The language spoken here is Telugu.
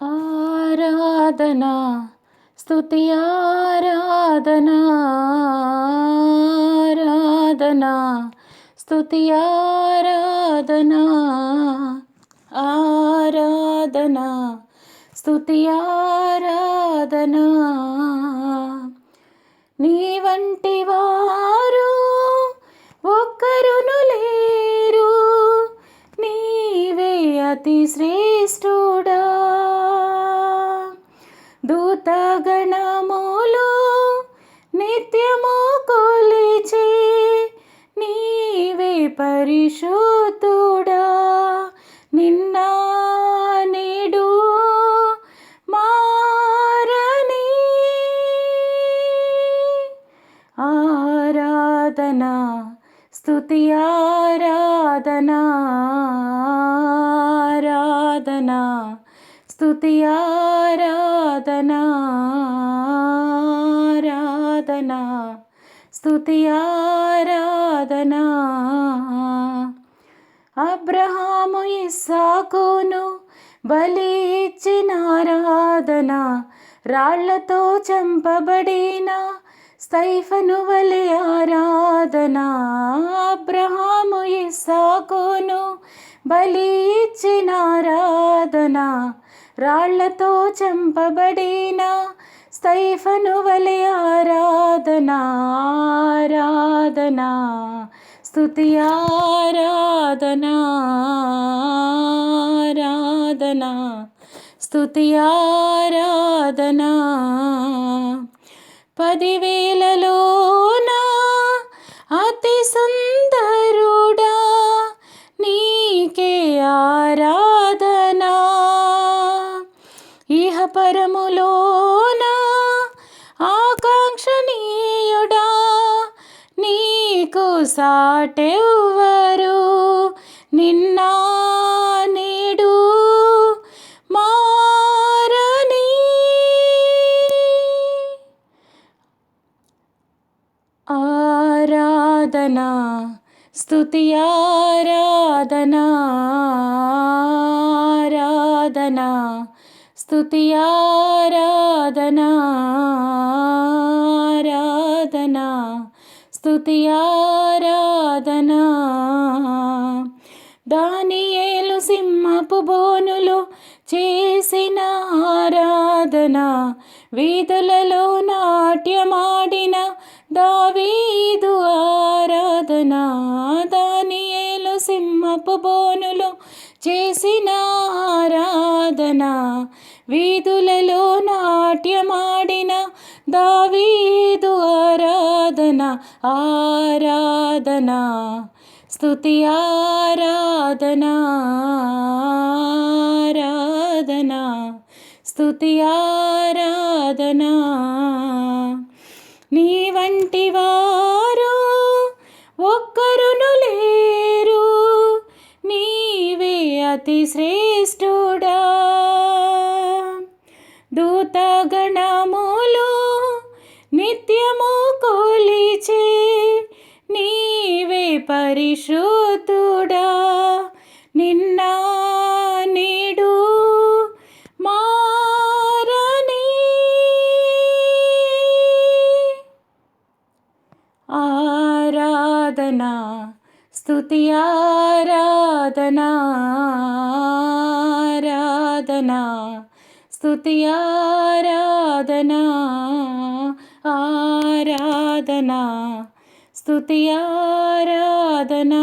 ఆరాధనా స్తుతి ఆరాధనా ఆరాధనా స్తుతి ఆరాధనా ఆరాధనా స్తుతి ఆరాధనా నీ వంటి వారు ఒక్కరును లేరు, నీవే అతి శ్రేష్ఠుడా. దూతగణములు నిత్యము కొలిచే నీవే పరిశుద్ధుడా. నిన్న నేడు మారని ఆరాధనా స్తుతి ఆరాధనా ఆరాధనా స్తుతి ఆరాధనా ఆరాధనా స్తుతి ఆరాధనా. అబ్రహాము ఇస్సాకును బలి ఇచ్చిన ఆరాధన, రాళ్లతో చంపబడిన స్తైఫను వలె ఆరాధన. అబ్రహాము ఇస్సాకును బలి ఇచ్చిన ఆరాధన, రాళ్లతో చంపబడిన స్తైఫను వలె ఆరాధన ఆరాధన స్తుతి ఆరాధనా ఆరాధనా స్తుతి ఆరాధనా. 10,000లోన అతి సుందరుడా నీకే ఆరాధనా. ఇహ పరములోన ఆకాంక్షణీయుడా నీకు సాటెవ్వరు. నిన్న నేడు మారని ఆరాధనా స్తుతి ఆరాధనా ఆరాధనా స్తుతి ఆరాధనా ఆరాధనా స్తుతి ఆరాధనా. దానియేలు సింహపు బోనులో చేసిన ఆరాధన, వీధులలో నాట్యమాడిన దావీదు ఆరాధన. దానియేలు సింహపు బోనులో చేసిన ఆరాధన, వీధులలో నాట్యమాడిన దావీదు ఆరాధన ఆరాధనా స్తుతి ఆరాధనా ఆరాధనా స్తుతి ఆరాధనా. నీ వంటి వారు ఒక్కరును లేరు, నీవే అతి శ్రేష్ఠుడా. దూతగణములు నిత్యము కొలిచే నీవే పరిశుద్ధుడా. నిన్న నేడు మారని ఆరాధనా స్తుతి ఆరాధనా ఆరాధనా స్తుతి ఆరాధనా ఆరాధనా స్తుతి ఆరాధనా.